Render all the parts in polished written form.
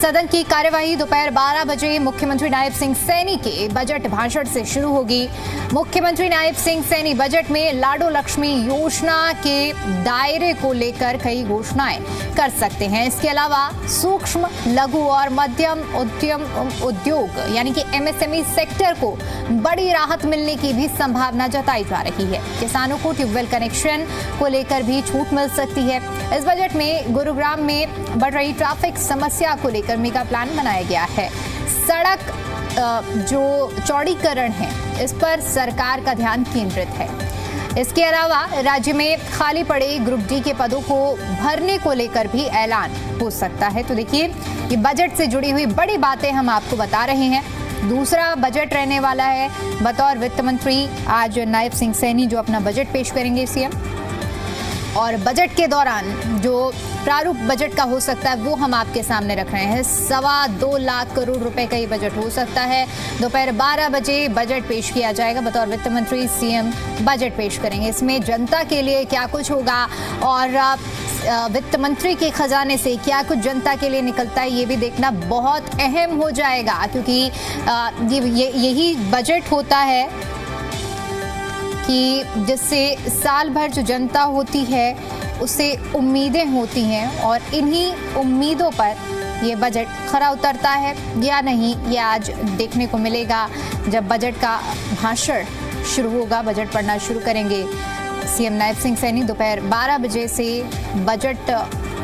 सदन की कार्यवाही दोपहर 12 बजे मुख्यमंत्री नायब सिंह सैनी के बजट भाषण से शुरू होगी। मुख्यमंत्री नायब सिंह सैनी बजट में लाडो लक्ष्मी योजना के दायरे को लेकर कई घोषणाएं कर सकते हैं। इसके अलावा सूक्ष्म, लघु और मध्यम उद्योग यानी कि एमएसएमई सेक्टर को बड़ी राहत मिलने की भी संभावना जताई जा रही है। किसानों को ट्यूबवेल कनेक्शन को लेकर भी छूट मिल सकती है। इस बजट में गुरुग्राम में बढ़ रही ट्रैफिक समस्या को लेकर मेगा प्लान बनाया गया है। सड़क जो चौड़ीकरण है इस पर सरकार का ध्यान केंद्रित है। इसके अलावा राज्य में खाली पड़े ग्रुप डी के पदों को भरने को लेकर भी ऐलान हो सकता है। तो देखिए, ये बजट से जुड़ी हुई बड़ी बातें हम आपको बता रहे हैं। दूसरा बजट रहने वाला है। बतौर वित्त मंत्री आज नायब सिंह सैनी जो अपना बजट पेश करेंगे सीएम, और बजट के दौरान जो प्रारूप बजट का हो सकता है वो हम आपके सामने रख रहे हैं। 2.25 लाख करोड़ रुपए का ये बजट हो सकता है। दोपहर 12 बजे बजट पेश किया जाएगा। बतौर वित्त मंत्री सीएम बजट पेश करेंगे। इसमें जनता के लिए क्या कुछ होगा और वित्त मंत्री के खजाने से क्या कुछ जनता के लिए निकलता है ये भी देखना बहुत अहम हो जाएगा, क्योंकि यही बजट होता है कि जिससे साल भर जो जनता होती है उससे उम्मीदें होती हैं, और इन्हीं उम्मीदों पर ये बजट खरा उतरता है या नहीं ये आज देखने को मिलेगा जब बजट का भाषण शुरू होगा। बजट पढ़ना शुरू करेंगे सीएम नायब सिंह सैनी। दोपहर 12 बजे से बजट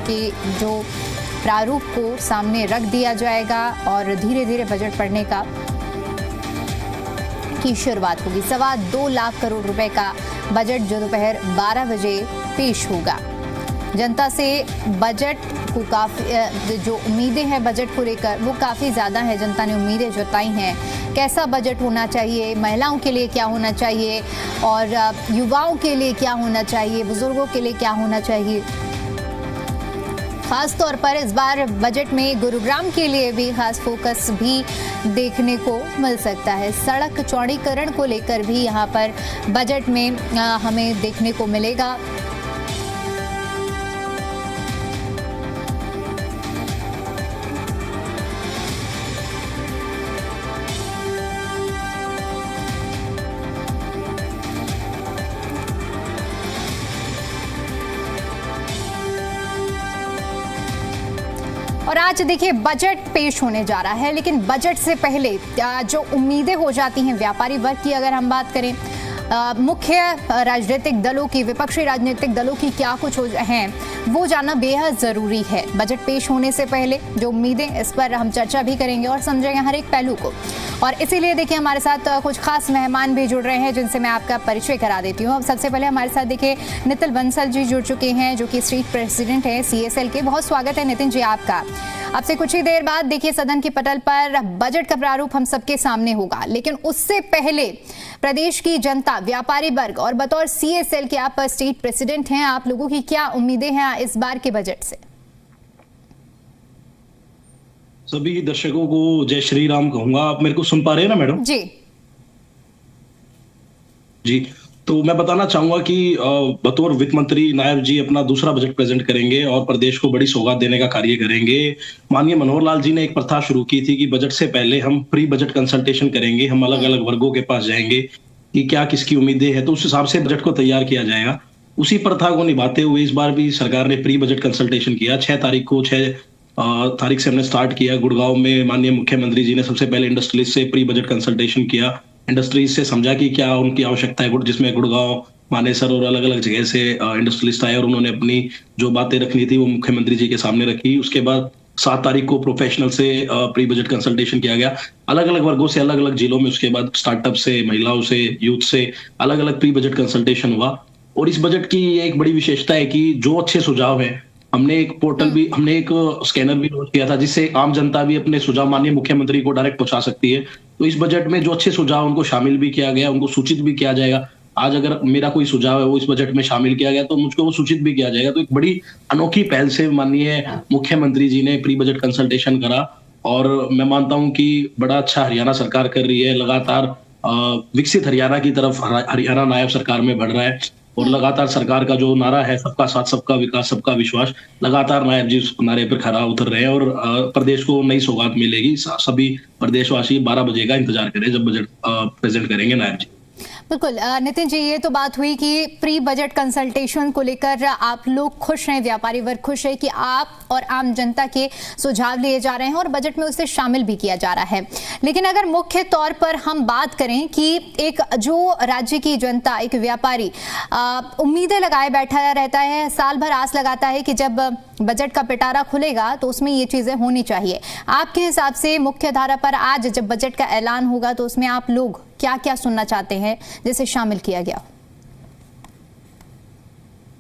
के जो प्रारूप को सामने रख दिया जाएगा और धीरे धीरे बजट पढ़ने का की शुरुआत होगी। 2.25 लाख करोड़ रुपए का बजट जो दोपहर 12 बजे पेश होगा। जनता से बजट को काफ़ी जो उम्मीदें हैं बजट को लेकर वो काफ़ी ज़्यादा है। जनता ने उम्मीदें जताई हैं। कैसा बजट होना चाहिए, महिलाओं के लिए क्या होना चाहिए और युवाओं के लिए क्या होना चाहिए, बुजुर्गों के लिए क्या होना चाहिए। खास तौर पर इस बार बजट में गुरुग्राम के लिए भी खास फोकस भी देखने को मिल सकता है। सड़क चौड़ीकरण को लेकर भी यहाँ पर बजट में हमें देखने को मिलेगा। और आज देखिए बजट पेश होने जा रहा है, लेकिन बजट से पहले जो उम्मीदें हो जाती हैं व्यापारी वर्ग की, अगर हम बात करें मुख्य राजनीतिक दलों की, विपक्षी राजनीतिक दलों की क्या कुछ हैं वो जानना बेहद ज़रूरी है। बजट पेश होने से पहले जो उम्मीदें, इस पर हम चर्चा भी करेंगे और समझेंगे हर एक पहलू को। और इसीलिए देखिए हमारे साथ कुछ खास मेहमान भी जुड़ रहे हैं जिनसे मैं आपका परिचय करा देती हूँ। सबसे पहले हमारे साथ देखिए नितिन बंसल जी जुड़ चुके हैं जो कि स्टेट प्रेसिडेंट हैं CSL के। बहुत स्वागत है नितिन जी आपका। आपसे कुछ ही देर बाद देखिए सदन की पटल पर बजट का प्रारूप हम सबके सामने होगा, लेकिन उससे पहले प्रदेश की जनता, व्यापारी वर्ग और बतौर CSL के आप स्टेट प्रेसिडेंट हैं, आप लोगों की क्या उम्मीदें हैं इस बार के बजट से? सभी दर्शकों को जय श्री राम कहूंगा। आप मेरे को सुन पा रहे हैं ना मैडम? जी जी। तो मैं बताना चाहूंगा कि बतौर वित्त मंत्री नायब जी अपना दूसरा बजट प्रेजेंट करेंगे और प्रदेश को बड़ी सौगात देने का कार्य करेंगे। माननीय मनोहर लाल जी ने एक प्रथा शुरू की थी कि बजट से पहले हम प्री बजट कंसल्टेशन करेंगे। हम अलग अलग वर्गों के पास जाएंगे कि क्या किसकी उम्मीदें हैं, तो उस हिसाब से बजट को तैयार किया जाएगा। उसी प्रथा को निभाते हुए इस बार भी सरकार ने प्री बजट कंसल्टेशन किया। 6 तारीख से हमने स्टार्ट किया। गुड़गांव में माननीय मुख्यमंत्री जी ने सबसे पहले इंडस्ट्रियलिस्ट से प्री बजट कंसल्टेशन किया। इंडस्ट्रीज से समझा कि क्या उनकी आवश्यकता है, जिसमें गुड़गांव, मानेसर और अलग अलग जगह से इंडस्ट्रियलिस्ट आए और उन्होंने अपनी जो बातें रखनी थी वो मुख्यमंत्री जी के सामने रखी। उसके बाद 7 तारीख को प्रोफेशनल से प्री बजट कंसल्टेशन किया गया, अलग अलग वर्गों से, अलग अलग जिलों में। उसके बाद स्टार्टअप से, महिलाओं से, यूथ से अलग अलग प्री बजट कंसल्टेशन हुआ। और इस बजट की एक बड़ी विशेषता है कि जो अच्छे सुझाव है, हमने एक पोर्टल भी, हमने एक स्कैनर भी लॉन्च किया था जिससे आम जनता भी अपने सुझाव माननीय मुख्यमंत्री को डायरेक्ट पहुंचा सकती है। तो इस बजट में जो अच्छे सुझाव उनको शामिल भी किया गया, उनको सूचित भी किया जाएगा। आज अगर मेरा कोई सुझाव है वो इस बजट में शामिल किया गया तो मुझको वो सूचित भी किया जाएगा। तो एक बड़ी अनोखी पहल से माननीय मुख्यमंत्री जी ने प्री बजट कंसल्टेशन करा और मैं मानता हूं कि बड़ा अच्छा हरियाणा सरकार कर रही है। लगातार विकसित हरियाणा की तरफ हरियाणा नायब सरकार में बढ़ रहा है। और लगातार सरकार का जो नारा है सबका साथ सबका विकास सबका विश्वास, लगातार नायब जी उस नारे पर खरा उतर रहे हैं और प्रदेश को नई सौगात मिलेगी। सभी प्रदेशवासी 12 बजे का इंतजार करें जब बजट प्रेजेंट करेंगे नायब जी। बिल्कुल नितिन जी, ये तो बात हुई कि प्री बजट कंसल्टेशन को लेकर आप लोग खुश हैं, व्यापारी वर्ग खुश है कि आप और आम जनता के सुझाव लिए जा रहे हैं और बजट में उसे शामिल भी किया जा रहा है। लेकिन अगर मुख्य तौर पर हम बात करें कि एक जो राज्य की जनता, एक व्यापारी उम्मीदें लगाए बैठा रहता है, साल भर आस लगाता है कि जब बजट का पिटारा खुलेगा तो उसमें ये चीजें होनी चाहिए। आपके हिसाब से मुख्य धारा पर आज जब बजट का ऐलान होगा तो उसमें आप लोग क्या क्या सुनना चाहते हैं जिसे शामिल किया गया?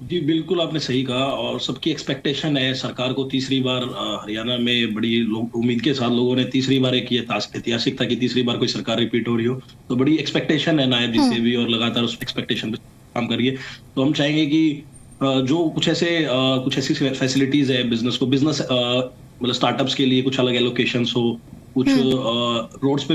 जी बिल्कुल, आपने सही कहा और सबकी एक्सपेक्टेशन है सरकार को तीसरी बार हरियाणा में बड़ी उम्मीद के साथ लोगों ने तीसरी बार एक ऐतिहासिक था कि तीसरी बार कोई सरकार रिपीट हो रही हो, तो बड़ी एक्सपेक्टेशन है नायब जी से भी और लगातार उस एक्सपेक्टेशन पे काम करिए। तो हम चाहेंगे कि जो कुछ ऐसी फैसिलिटीज है बिजनेस मतलब स्टार्टअप्स के लिए कुछ अलग एलोकेशंस हो, कुछ रोड्स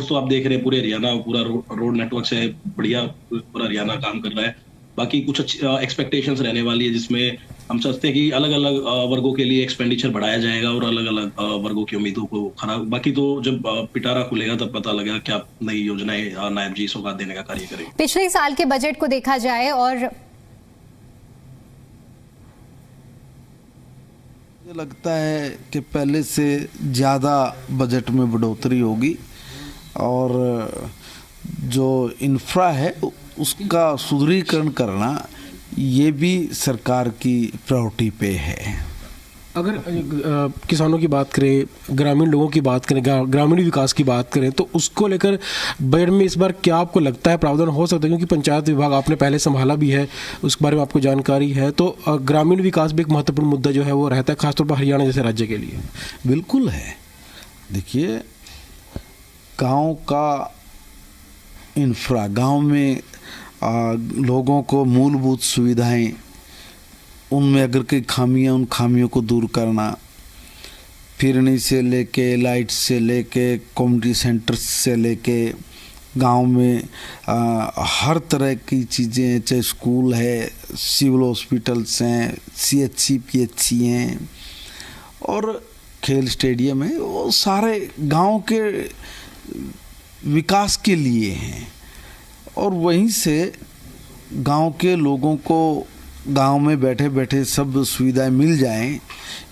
तो आप देख रहे हैं पूरे हरियाणा, पूरा रोड नेटवर्क से बढ़िया पूरा हरियाणा काम कर रहा है। बाकी कुछ अच्छी एक्सपेक्टेशंस रहने वाली है जिसमें हम सोचते हैं कि अलग अलग वर्गों के लिए एक्सपेंडिचर बढ़ाया जाएगा और अलग अलग वर्गों की उम्मीदों को खरा। बाकी तो जब पिटारा खुलेगा तब पता लगेगा क्या नई योजनाएं नायब जी सौगात देने का कार्य करेंगे। पिछले साल के बजट को देखा जाए और मुझे लगता है कि पहले से ज़्यादा बजट में बढ़ोतरी होगी और जो इंफ्रा है उसका सुदृढ़ीकरण करना ये भी सरकार की प्रायोरिटी पे है। अगर किसानों की बात करें, ग्रामीण लोगों की बात करें, ग्रामीण विकास की बात करें तो उसको लेकर बजट में इस बार क्या आपको लगता है प्रावधान हो सकता है? क्योंकि पंचायत विभाग आपने पहले संभाला भी है, उस बारे में आपको जानकारी है, तो ग्रामीण विकास भी एक महत्वपूर्ण मुद्दा जो है वो रहता है, खासतौर पर हरियाणा जैसे राज्य के लिए। बिल्कुल है। देखिए, गाँव का इंफ्रा, गाँव में लोगों को मूलभूत सुविधाएं, उनमें अगर कोई खामियां, उन खामियों को दूर करना, फिरनी से लेके, लाइट से लेके, कम्युनिटी सेंटर्स से लेके, गांव में हर तरह की चीज़ें, चाहे स्कूल है, सिविल हॉस्पिटल्स हैं, CHC PHC हैं और खेल स्टेडियम है, वो सारे गांव के विकास के लिए हैं। और वहीं से गांव के लोगों को गांव में बैठे बैठे सब सुविधाएं मिल जाएं,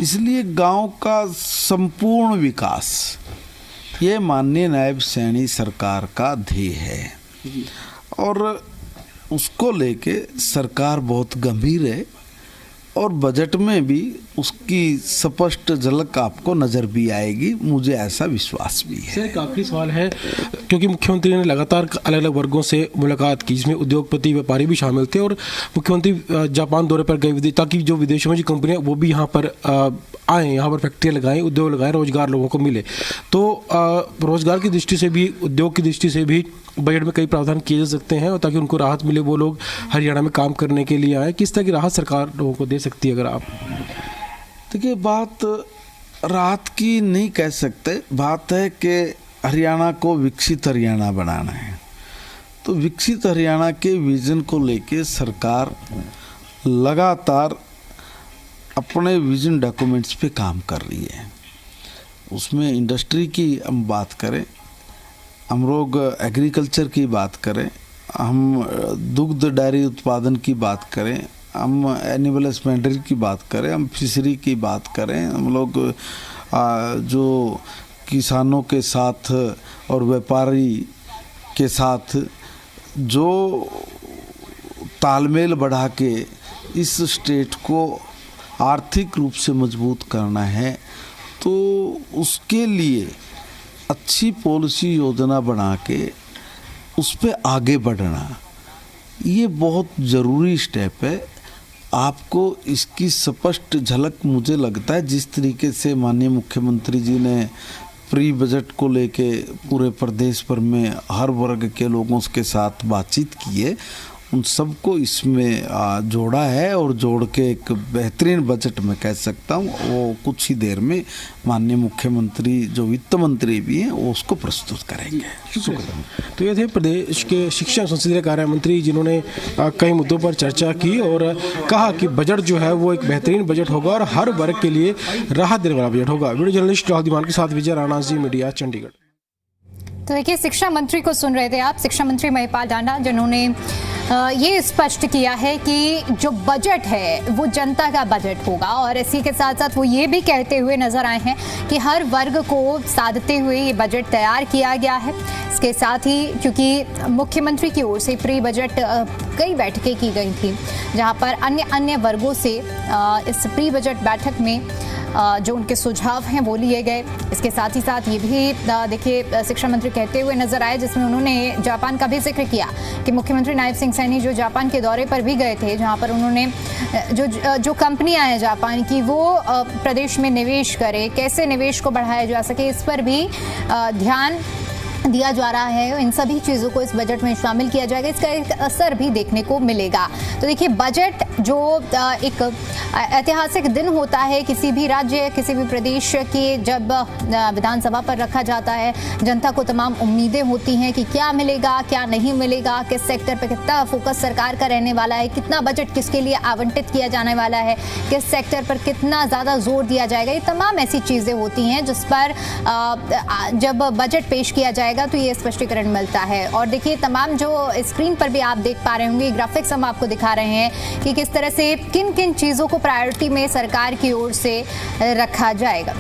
इसलिए गांव का संपूर्ण विकास ये माननीय नायब सैनी सरकार का ध्येय है और उसको लेके सरकार बहुत गंभीर है और बजट में भी उसकी स्पष्ट झलक आपको नज़र भी आएगी, मुझे ऐसा विश्वास भी है। सर, एक आखिरी सवाल है, क्योंकि मुख्यमंत्री ने लगातार अलग अलग वर्गों से मुलाकात की, जिसमें उद्योगपति, व्यापारी भी शामिल थे और मुख्यमंत्री जापान दौरे पर गए ताकि जो विदेशों में जो कंपनियां वो भी यहाँ पर आएँ, यहाँ पर फैक्ट्रियाँ लगाएं, उद्योग लगाएं, रोजगार लोगों को मिले। तो रोजगार की दृष्टि से भी, उद्योग की दृष्टि से भी बजट में कई प्रावधान किए जा सकते हैं और ताकि उनको राहत मिले, वो लोग हरियाणा में काम करने के लिए आए। किस तरह की राहत सरकार लोगों को दे सकती है? अगर आप देखिए, बात राहत की नहीं कह सकते, बात है कि हरियाणा को विकसित हरियाणा बनाना है। तो विकसित हरियाणा के विजन को लेके सरकार लगातार अपने विजन डॉक्यूमेंट्स पे काम कर रही है। उसमें इंडस्ट्री की हम बात करें, हम लोग एग्रीकल्चर की बात करें, हम दुग्ध डेयरी उत्पादन की बात करें, हम एनिमल हस्बेंड्री की बात करें, हम फिशरी की बात करें, हम लोग जो किसानों के साथ और व्यापारी के साथ जो तालमेल बढ़ा के इस स्टेट को आर्थिक रूप से मजबूत करना है, तो उसके लिए अच्छी पॉलिसी योजना बना के उस पर आगे बढ़ना ये बहुत ज़रूरी स्टेप है। आपको इसकी स्पष्ट झलक मुझे लगता है जिस तरीके से माननीय मुख्यमंत्री जी ने प्री बजट को लेके पूरे प्रदेश भर में हर वर्ग के लोगों के साथ बातचीत की है, उन सबको इसमें जोड़ा है और जोड़ के एक बेहतरीन बजट मैं कह सकता हूँ वो कुछ ही देर में माननीय मुख्यमंत्री जो वित्त मंत्री भी हैं वो उसको प्रस्तुत करेंगे। शुक्रिया। तो ये थे प्रदेश के शिक्षा संसदीय कार्य मंत्री जिन्होंने कई मुद्दों पर चर्चा की और कहा कि बजट जो है वो एक बेहतरीन बजट होगा और हर वर्ग के लिए राहत देने वाला बजट होगा। वीडियो जर्नलिस्ट राहुल दीवान के साथ विजय राणा, जी मीडिया, चंडीगढ़। तो देखिए, शिक्षा मंत्री को सुन रहे थे आप, शिक्षा मंत्री महिपाल डांडा, जिन्होंने ये स्पष्ट किया है कि जो बजट है वो जनता का बजट होगा और इसी के साथ साथ वो ये भी कहते हुए नजर आए हैं कि हर वर्ग को साधते हुए ये बजट तैयार किया गया है। इसके साथ ही क्योंकि मुख्यमंत्री की ओर से प्री बजट कई बैठकें की गई थी जहां पर अन्य वर्गों से इस प्री बजट बैठक में जो उनके सुझाव हैं वो लिए गए। इसके साथ ही साथ ये भी देखिए शिक्षा मंत्री कहते हुए नजर आए जिसमें उन्होंने जापान का भी जिक्र किया कि मुख्यमंत्री नायब सिंह सैनी जो जापान के दौरे पर भी गए थे जहां पर उन्होंने जो कंपनियां हैं जापान की वो प्रदेश में निवेश करे, कैसे निवेश को बढ़ाया जा सके, इस पर भी ध्यान दिया जा रहा है। इन सभी चीज़ों को इस बजट में शामिल किया जाएगा, इसका एक असर भी देखने को मिलेगा। तो देखिए, बजट जो एक ऐतिहासिक दिन होता है किसी भी राज्य, किसी भी प्रदेश के जब विधानसभा पर रखा जाता है, जनता को तमाम उम्मीदें होती हैं कि क्या मिलेगा, क्या नहीं मिलेगा, किस सेक्टर पर कितना फोकस सरकार का रहने वाला है, कितना बजट किसके लिए आवंटित किया जाने वाला है, किस सेक्टर पर कितना ज़्यादा जोर दिया जाएगा। ये तमाम ऐसी चीज़ें होती हैं जिस पर जब बजट पेश किया जाएगा तो ये स्पष्टीकरण मिलता है। और देखिए, तमाम जो स्क्रीन पर भी आप देख पा रहे होंगे ग्राफिक्स हम आपको दिखा रहे हैं कि किस तरह से किन किन चीज़ों को प्रायोरिटी में सरकार की ओर से रखा जाएगा।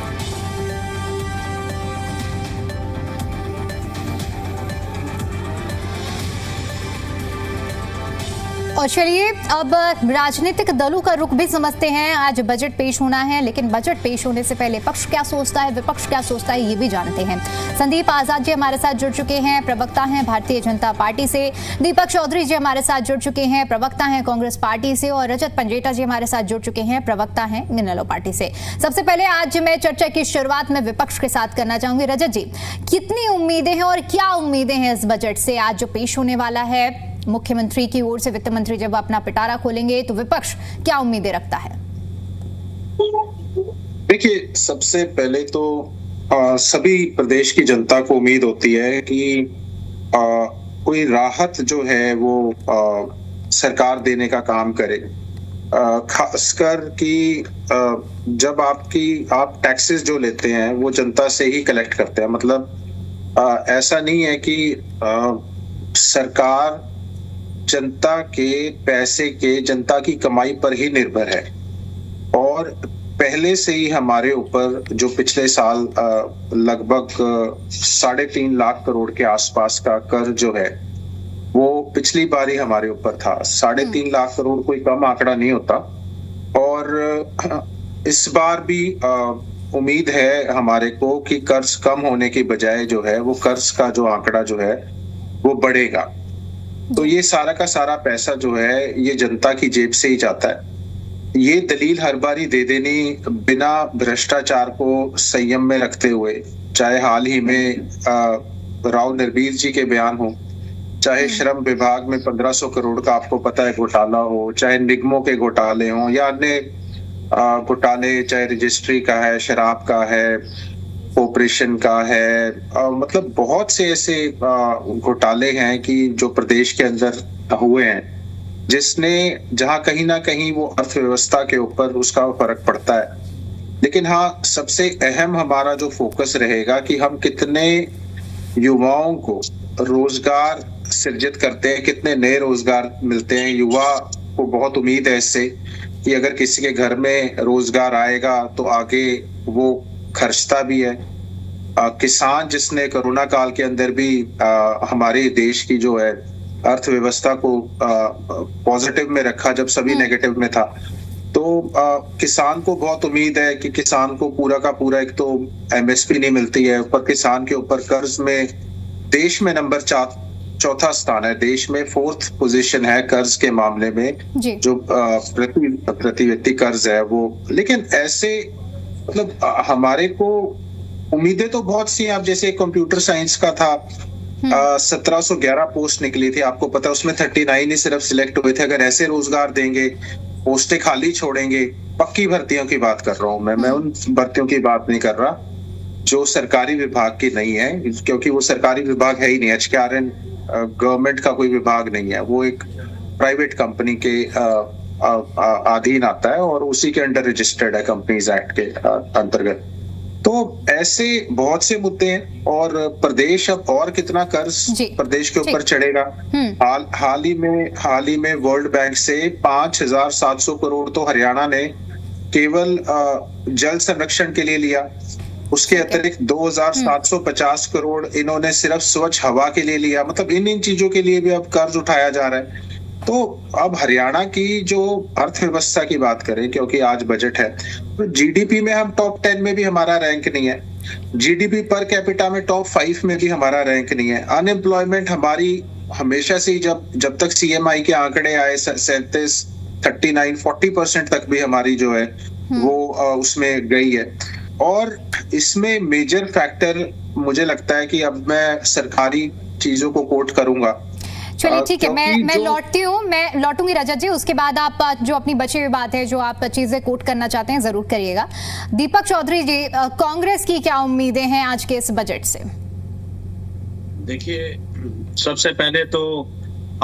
और चलिए अब राजनीतिक दलों का रुख भी समझते हैं। आज बजट पेश होना है, लेकिन बजट पेश होने से पहले पक्ष क्या सोचता है, विपक्ष क्या सोचता है, ये भी जानते हैं। संदीप आजाद जी हमारे साथ जुड़ चुके हैं, प्रवक्ता हैं भारतीय जनता पार्टी से। दीपक चौधरी जी हमारे साथ जुड़ चुके हैं, प्रवक्ता हैं कांग्रेस पार्टी से। और रजत पंजेटा जी हमारे साथ जुड़ चुके हैं, प्रवक्ता हैं इनेलो पार्टी से। सबसे पहले आज मैं चर्चा की शुरुआत में विपक्ष के साथ करना चाहूंगी। रजत जी, कितनी उम्मीदें हैं और क्या उम्मीदें हैं इस बजट से आज जो पेश होने वाला है? मुख्यमंत्री की ओर से वित्त मंत्री जब अपना पिटारा खोलेंगे तो विपक्ष क्या उम्मीदें रखता है? देखिए, सबसे पहले तो सभी प्रदेश की जनता को उम्मीद होती है कि कोई राहत जो है वो सरकार देने का काम करे। खासकर कि जब आप टैक्सेस जो लेते हैं वो जनता से ही कलेक्ट करते हैं। मतलब ऐसा नहीं है कि सरकार जनता के पैसे के, जनता की कमाई पर ही निर्भर है। और पहले से ही हमारे ऊपर जो पिछले साल लगभग 3.5 लाख करोड़ के आसपास का कर्ज जो है वो पिछली बार ही हमारे ऊपर था। 3.5 लाख करोड़ कोई कम आंकड़ा नहीं होता। और इस बार भी उम्मीद है हमारे को कि कर्ज कम होने की बजाय जो है वो कर्ज का जो आंकड़ा जो है वो बढ़ेगा। तो ये सारा का सारा पैसा जो है ये जनता की जेब से ही जाता है। ये दलील हर बारी दे देनी बिना भ्रष्टाचार को संयम में रखते हुए, चाहे हाल ही में राव नरबीर जी के बयान हो, चाहे श्रम विभाग में 1500 करोड़ का आपको पता है घोटाला हो, चाहे निगमों के घोटाले हो या अन्य घोटाले, चाहे रजिस्ट्री का है, शराब का है, ऑपरेशन का है, मतलब बहुत से ऐसे घोटाले हैं कि जो प्रदेश के अंदर हुए हैं जिसने जहां कहीं ना कहीं वो अर्थव्यवस्था के ऊपर उसका फर्क पड़ता है। लेकिन हाँ, सबसे अहम हमारा जो फोकस रहेगा कि हम कितने युवाओं को रोजगार सृजित करते हैं, कितने नए रोजगार मिलते हैं। युवा को बहुत उम्मीद है इससे कि अगर किसी के घर में रोजगार आएगा तो आगे वो खर्चता भी है। किसान जिसने कोरोना काल के अंदर भी हमारे देश की जो है अर्थव्यवस्था को पॉजिटिव में रखा जब सभी नेगेटिव में था, तो किसान को बहुत उम्मीद है कि किसान को पूरा का पूरा, एक तो एमएसपी नहीं मिलती है, ऊपर किसान के ऊपर कर्ज में देश में नंबर 4 स्थान है, देश में 4th पोजीशन है कर्ज के मामले में, जो प्रति व्यक्ति कर्ज है वो। लेकिन ऐसे मतलब हमारे को उम्मीदें तो बहुत सी, आप जैसे कंप्यूटर साइंस का था 1711 पोस्ट निकली थी, आपको पता है उसमें 39 ही सिर्फ सिलेक्ट हुए थे। अगर ऐसे रोजगार देंगे, पोस्टें खाली छोड़ेंगे, पक्की भर्तियों की बात कर रहा हूं मैं उन भर्तियों की बात नहीं कर रहा जो सरकारी विभाग की नहीं है, क्योंकि वो सरकारी विभाग है ही नहीं। HKRN गवर्नमेंट का कोई विभाग नहीं है, वो एक प्राइवेट कंपनी के अधीन आता है और उसी के अंडर रजिस्टर्ड है कंपनीज एक्ट के अंतर्गत। तो ऐसे बहुत से मुद्दे हैं और प्रदेश अब और कितना कर्ज प्रदेश के ऊपर चढ़ेगा। हाल ही में वर्ल्ड बैंक से 5,700 करोड़ तो हरियाणा ने केवल जल संरक्षण के लिए लिया। उसके अतिरिक्त 2,750 करोड़ इन्होंने सिर्फ स्वच्छ हवा के लिए लिया। मतलब इन चीजों के लिए भी अब कर्ज उठाया जा रहा है। तो अब हरियाणा की जो अर्थव्यवस्था की बात करें, क्योंकि आज बजट है, तो GDP में हम टॉप 10 में भी हमारा रैंक नहीं है। GDP पर कैपिटा में टॉप 5 में भी हमारा रैंक नहीं है। अनएम्प्लॉयमेंट हमारी हमेशा से जब तक CMI के आंकड़े आए 37, 39, 40% तक भी हमारी जो है वो उसमें गई है। और इसमें मेजर फैक्टर मुझे लगता है कि अब मैं सरकारी चीजों को कोट करूंगा। चलिए ठीक है, मैं लौटती हूँ, मैं लौटूंगी रजत जी। उसके बाद आप जो अपनी बची हुई बात है, जो आप चीजें कोट करना चाहते हैं, जरूर करिएगा। दीपक चौधरी जी, कांग्रेस की क्या उम्मीदें हैं आज के इस बजट से? देखिए, सबसे पहले तो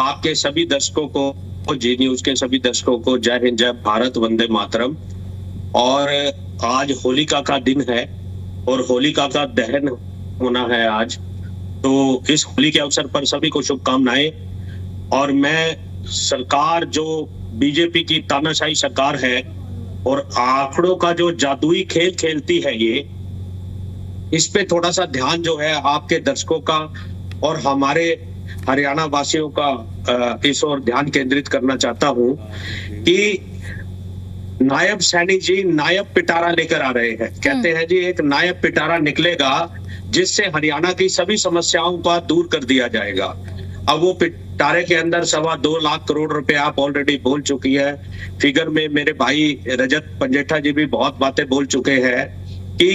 आपके सभी दर्शकों को, जी न्यूज के सभी दर्शकों को जय हिंद, जय भारत, वंदे मातरम। और आज होलिका का दिन है और होलिका का दहन होना है आज, तो इस होली के अवसर पर सभी को शुभकामनाएं। और मैं सरकार जो बीजेपी की तानाशाही सरकार है और आंकड़ों का जो जादुई खेल खेलती है, ये इस पे थोड़ा सा ध्यान जो है आपके दर्शकों का और हमारे हरियाणा वासियों का इस ओर ध्यान केंद्रित करना चाहता हूं कि नायब सैनी जी नायब पिटारा लेकर आ रहे हैं। कहते हैं जी एक नायब पिटारा निकलेगा जिससे हरियाणा की सभी समस्याओं का दूर कर दिया जाएगा। अब वो पिटारे के अंदर 2.25 लाख करोड़ रुपए आप ऑलरेडी बोल चुकी है। फिगर में मेरे भाई रजत पंजेठा जी भी बहुत बातें बोल चुके हैं कि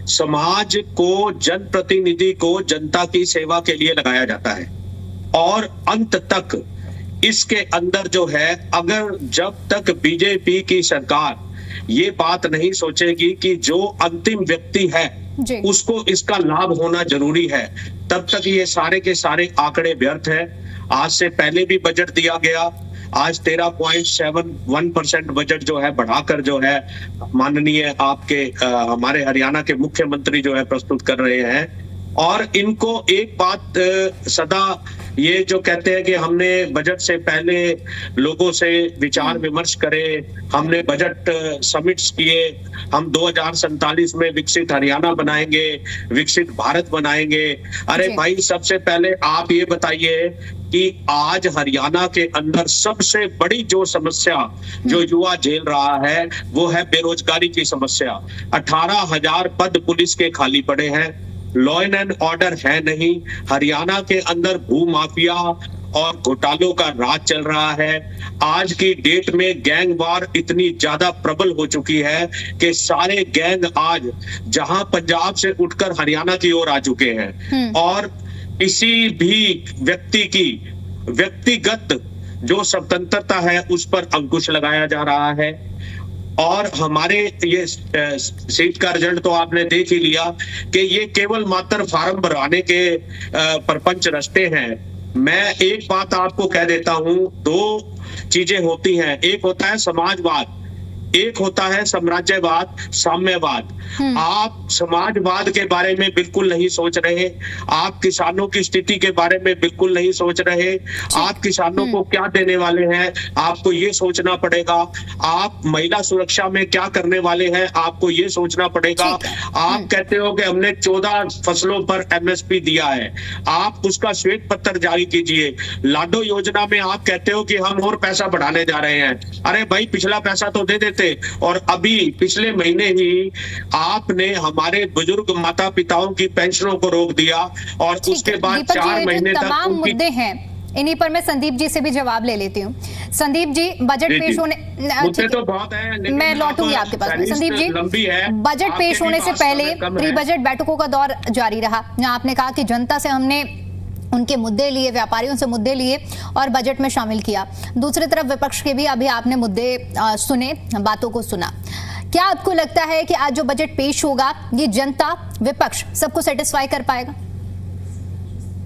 समाज को, जनप्रतिनिधि को जनता की सेवा के लिए लगाया जाता है और अंत तक इसके अंदर जो है, अगर जब तक बीजेपी की सरकार ये बात नहीं सोचेगी कि जो अंतिम व्यक्ति है उसको इसका लाभ होना जरूरी है, तब तक ये सारे के सारे आंकड़े व्यर्थ है। आज से पहले भी बजट दिया गया, आज 13.71% बजट जो है बढ़ाकर जो है माननीय आपके हमारे हरियाणा के मुख्यमंत्री जो है प्रस्तुत कर रहे हैं। और इनको एक बात सदा ये जो कहते हैं कि हमने बजट से पहले लोगों से विचार विमर्श करे, हमने बजट समिट्स किए, हम 2047 में विकसित हरियाणा बनाएंगे, विकसित भारत बनाएंगे। अरे भाई, सबसे पहले आप ये बताइए कि आज हरियाणा के अंदर सबसे बड़ी जो समस्या जो युवा झेल रहा है वो है बेरोजगारी की समस्या। 18,000 पद पुलिस के खाली पड़े हैं, लॉ एंड ऑर्डर है नहीं, हरियाणा के अंदर भू माफिया और घोटालों का राज चल रहा है। आज की डेट में गैंग वार इतनी ज्यादा प्रबल हो चुकी है कि सारे गैंग आज जहां पंजाब से उठकर हरियाणा की ओर आ चुके हैं और किसी भी व्यक्ति की व्यक्तिगत जो स्वतंत्रता है उस पर अंकुश लगाया जा रहा है। और हमारे ये सीट का रिजल्ट तो आपने देख ही लिया कि ये केवल मात्र फार्म भरवाने के परपंच रचते हैं। मैं एक बात आपको कह देता हूं, 2 चीजें होती हैं, एक होता है समाजवाद, एक होता है साम्राज्यवाद, साम्यवाद। आप समाजवाद के बारे में बिल्कुल नहीं सोच रहे, आप किसानों की स्थिति के बारे में बिल्कुल नहीं सोच रहे, आप किसानों को क्या देने वाले हैं आपको ये सोचना पड़ेगा, आप महिला सुरक्षा में क्या करने वाले हैं आपको ये सोचना पड़ेगा। आप कहते हो कि हमने 14 फसलों पर MSP दिया है, आप उसका श्वेत पत्र जारी कीजिए। लाडो योजना में आप कहते हो कि हम और पैसा बढ़ाने जा रहे हैं। अरे भाई, पिछला पैसा तो दे देते। और अभी पिछले महीने ही आपने हमारे बुजुर्ग माता पिताओं की पेंशनों को रोक दिया और उसके बाद 4 महीने तक तमाम मुद्दे हैं, इन्हीं पर मैं संदीप जी से भी जवाब ले लेती हूँ। संदीप जी, बजट पेश होने मुद्दे तो बहुत हैं, मैं लौटूंगी आपके पास। संदीप जी, बजट पेश होने से पहले प्री बजट बैठकों का दौर जारी रहा। आपने कहा कि जनता से हमने उनके मुद्दे लिए, व्यापारियों से मुद्दे लिए और बजट में शामिल किया। दूसरी तरफ विपक्ष के भी अभी आपने मुद्दे सुने, बातों को सुना। क्या आपको लगता है कि आज जो बजट पेश होगा ये जनता, विपक्ष सबको सेटिस्फाई कर पाएगा?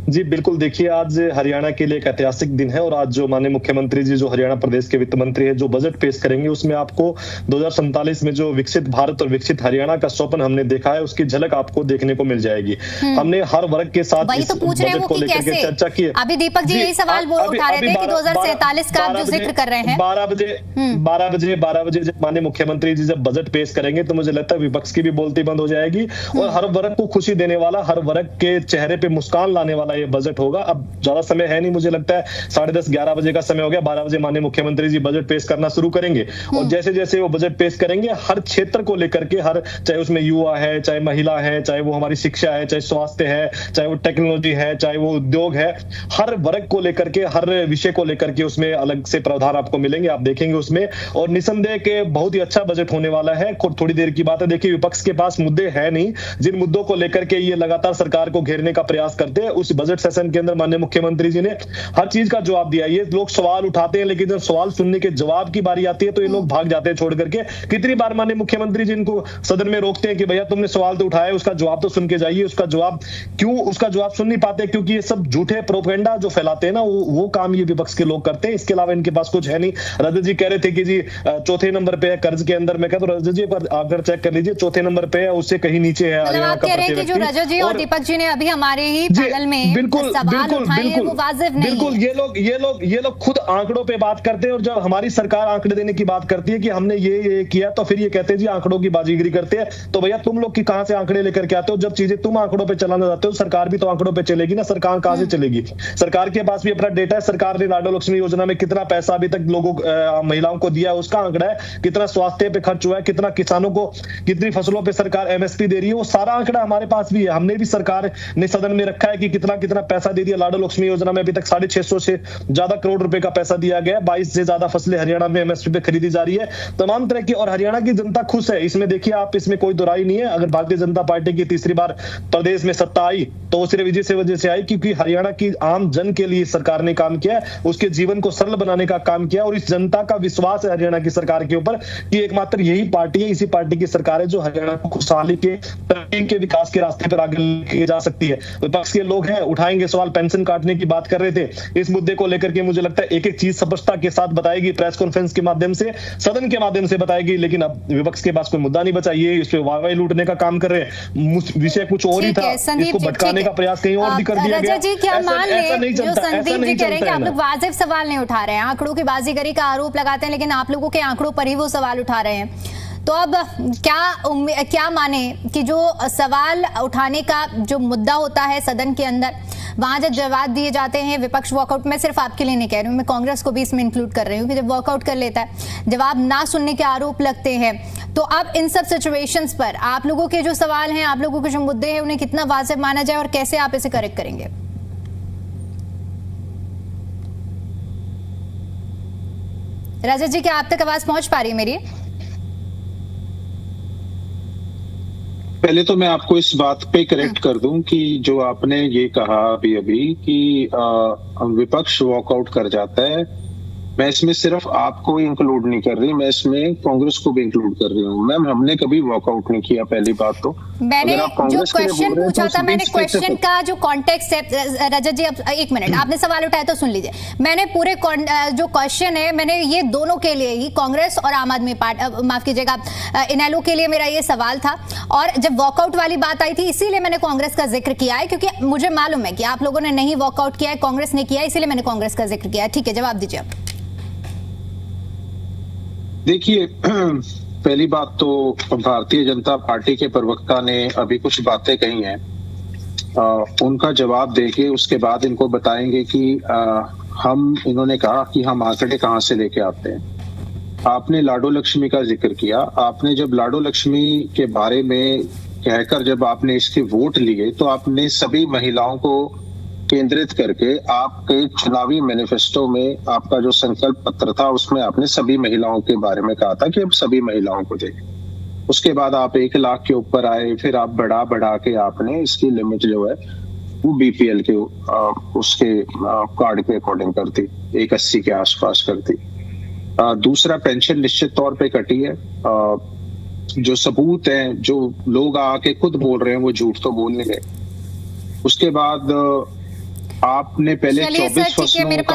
जी बिल्कुल, देखिए आज हरियाणा के लिए एक ऐतिहासिक दिन है और आज जो माननीय मुख्यमंत्री जी, जो हरियाणा प्रदेश के वित्त मंत्री है, जो बजट पेश करेंगे उसमें आपको 2047 में जो विकसित भारत और विकसित हरियाणा का स्वप्न हमने देखा है उसकी झलक आपको देखने को मिल जाएगी। हमने हर वर्ग के साथ वही तो पूछ रहे हैं वो कि कैसे चर्चा की है। अभी दीपक जी यही सवाल उठा रहे थे कि 2047 का आप जो जिक्र कर रहे हैं 12 बजे जब माननीय मुख्यमंत्री जी जब बजट पेश करेंगे तो मुझे लगता है विपक्ष की भी बोलती बंद हो जाएगी और हर वर्ग को खुशी देने वाला, हर वर्ग के चेहरे पे मुस्कान लाने वाला ये बजट होगा। अब ज्यादा समय है नहीं, मुझे लगता है 10:30-11 बजे का समय हो गया। 12 बजे माननीय मुख्यमंत्री जी बजट पेश करना शुरू करेंगे और जैसे जैसे वो बजट पेश करेंगे हर क्षेत्र को लेकर के, हर चाहे उसमें युवा है, चाहे महिला है, चाहे वो हमारी शिक्षा है, चाहे स्वास्थ्य है, चाहे वो टेक्नोलॉजी है, चाहे वो उद्योग है, हर वर्ग को लेकर के, हर विषय को लेकर के उसमें अलग से प्रावधान आपको मिलेंगे, आप देखेंगे उसमें। और निसंदेह के बहुत ही अच्छा बजट होने वाला है। थोड़ी देर की बात है, देखिए विपक्ष के पास मुद्दे है नहीं, जिन मुद्दों को लेकर के ये लगातार सरकार को घेरने का प्रयास करते हैं, उस बजट सेशन के अंदर माननीय मुख्यमंत्री जी ने हर चीज का जवाब दिया। ये लोग सवाल उठाते हैं लेकिन जब सवाल सुनने के जवाब की बारी आती है तो ये लोग भाग जाते हैं छोड़ करके। कितनी बार माननीय मुख्यमंत्री जी इनको सदन में रोकते हैं कि भैया तुमने सवाल तो उठाया, उसका जवाब तो सुन के जाइए। उसका जवाब सुन नहीं पाते क्योंकि ये सब झूठे प्रोपेगेंडा जो फैलाते हैं ना, वो काम ये विपक्ष के लोग करते हैं। इसके अलावा इनके पास कुछ है नहीं। रजत जी कह रहे थे कि जी चौथे नंबर पे है कर्ज के अंदर। मैं कहता हूं रजत जी अगर चेक कर लीजिए, चौथे नंबर पे है, उससे कहीं नीचे है हरियाणा का प्रति व्यक्ति। जो रजत जी और दीपक जी ने अभी हमारे ही पैनल में सवाल उठाए हैं वो वाजिब नहीं है। बिल्कुल, ये लोग खुद आंकड़ों पे बात करते हैं और जब हमारी सरकार आंकड़े देने की बात करती है कि हमने ये किया तो फिर ये कहते हैं जी आंकड़ों की बाजीगरी करते हैं। तो भैया तुम लोग की कहां से आंकड़े लेकर के आते हो? जब चीजें तुम आंकड़ों पे चलाना चाहते हो, सरकार भी तो आंकड़ों पे चलेगी ना। सरकार कहां से चलेगी? सरकार के पास भी अपना डेटा है। सरकार ने लाडो लक्ष्मी योजना में कितना पैसा अभी तक लोगों महिलाओं को दिया है उसका आंकड़ा है, कितना स्वास्थ्य पे खर्च हुआ है, कितना किसानों को, कितनी फसलों पे सरकार एमएसपी दे रही है, वो सारा आंकड़ा हमारे पास भी है। हमने भी सरकार ने सदन में रखा है कि कितना कितना पैसा दे दिया। लाडो लक्ष्मी योजना में अभी तक 650 से ज्यादा करोड़ रुपए का पैसा दिया गया है। 22 से ज्यादा फसलें हरियाणा में एमएसपी पे खरीदी जा रही है, तमाम तरह की। और हरियाणा की जनता खुश है इसमें, देखिए आप, इसमें कोई दुराई नहीं है। अगर भारतीय जनता पार्टी की तीसरी बार प्रदेश में सत्ता आई तो वो सिर्फ इसी वजह से आई क्योंकि हरियाणा की आम जन के लिए सरकार ने काम किया, उसके जीवन को सरल बनाने का काम किया। और इस जनता का विश्वास है हरियाणा की सरकार के ऊपर कि एकमात्र यही पार्टी है, इसी पार्टी की सरकार है जो हरियाणा को खुशहाली के, तरक्की के, विकास के रास्ते पर आगे लेके जा सकती है। विपक्ष के लोग हैं, उठाएंगे सवाल, पेंशन काटने की बात कर रहे थे। इस मुद्दे को लेकर के मुझे लगता है एक एक चीज स्पष्टता के साथ बताएगी, प्रेस कॉन्फ्रेंस के माध्यम से, सदन के माध्यम से बताएगी। लेकिन अब विपक्ष के पास कोई मुद्दा नहीं बचा, ये इस पे वाहवाही लूटने का काम कर रहे हैं। विषय कुछ और ही था, इसको भटकाने का प्रयास कहीं और भी कर दिया गया। जी क्या मान ले जो संदीप जी कह रहे हैं कि आप लोग वाजिब सवाल नहीं उठा रहे हैं, आंकड़ों की बाजीगरी का आरोप लगाते हैं, लेकिन आप लोगों के आंकड़ों पर ही वो सवाल उठा रहे हैं। तो अब क्या माने कि जो सवाल उठाने का जो मुद्दा होता है सदन के अंदर, वहां जब जवाब दिए जाते हैं, विपक्ष वॉकआउट, मैं सिर्फ आपके लिए नहीं कह रही हूँ, मैं कांग्रेस को भी इसमें इंक्लूड कर रही हूँ कि जब वॉकआउट कर लेता है, जवाब ना सुनने के आरोप लगते हैं। तो अब इन सब सिचुएशंस पर आप लोगों के जो सवाल हैं, आप लोगों के जो मुद्दे हैं, उन्हें कितना वाजिब माना जाए और कैसे आप इसे करेक्ट करेंगे? रजत जी, क्या आप तक आवाज पहुंच पा रही है मेरी? पहले तो मैं आपको इस बात पे करेक्ट कर दूं कि जो आपने ये कहा अभी कि विपक्ष वॉकआउट कर जाता है, मैं इसमें सिर्फ आपको इंक्लूड नहीं कर रही, मैं इसमें कांग्रेस को भी इंक्लूड कर रही हूँ। मैम हमने कभी वॉकआउट नहीं किया, पहली बात तो। मैंने जो क्वेश्चन पूछा था, मैंने क्वेश्चन का जो कॉन्टेक्स्ट है, रजत जी अब एक मिनट, आपने सवाल उठाया तो सुन लीजिए। मैंने पूरे जो क्वेश्चन है, मैंने ये दोनों के लिए ही, कांग्रेस और आम आदमी पार्टी, माफ कीजिएगा इनेलो के लिए मेरा ये सवाल था। और जब वॉकआउट वाली बात आई थी इसीलिए मैंने कांग्रेस का जिक्र किया है, क्योंकि मुझे मालूम है कि आप लोगों ने नहीं वॉकआउट किया है, कांग्रेस ने किया है, इसीलिए मैंने कांग्रेस का जिक्र किया है। ठीक है, जवाब दीजिए आप। देखिए पहली बात तो भारतीय जनता पार्टी के प्रवक्ता ने अभी कुछ बातें कही हैं, उनका जवाब देके उसके बाद इनको बताएंगे कि इन्होंने कहा कि हम आंकड़े कहां से लेके आते हैं। आपने लाडो लक्ष्मी का जिक्र किया, आपने जब लाडो लक्ष्मी के बारे में कहकर जब आपने इसके वोट लिए तो आपने सभी महिलाओं को केंद्रित करके आपके चुनावी मैनिफेस्टो में आपका जो संकल्प पत्र था उसमें आपने सभी महिलाओं के बारे में कहा था कि अब सभी महिलाओं को दें। उसके बाद आप 1 लाख के ऊपर आए, फिर आप बढ़ा के आपने इसकी लिमिट जो है वो बीपीएल के उसके कार्ड के अकॉर्डिंग करती, 180 के आसपास करती। दूसरा, पेंशन निश्चित तौर पे कटी है। जो सबूत हैं, जो लोग आके खुद बोल रहे हैं, वो झूठ तो बोल नहीं गए। उसके बाद आपने पहले चलिए सर, 24 ठीक है, फसलों मेरे का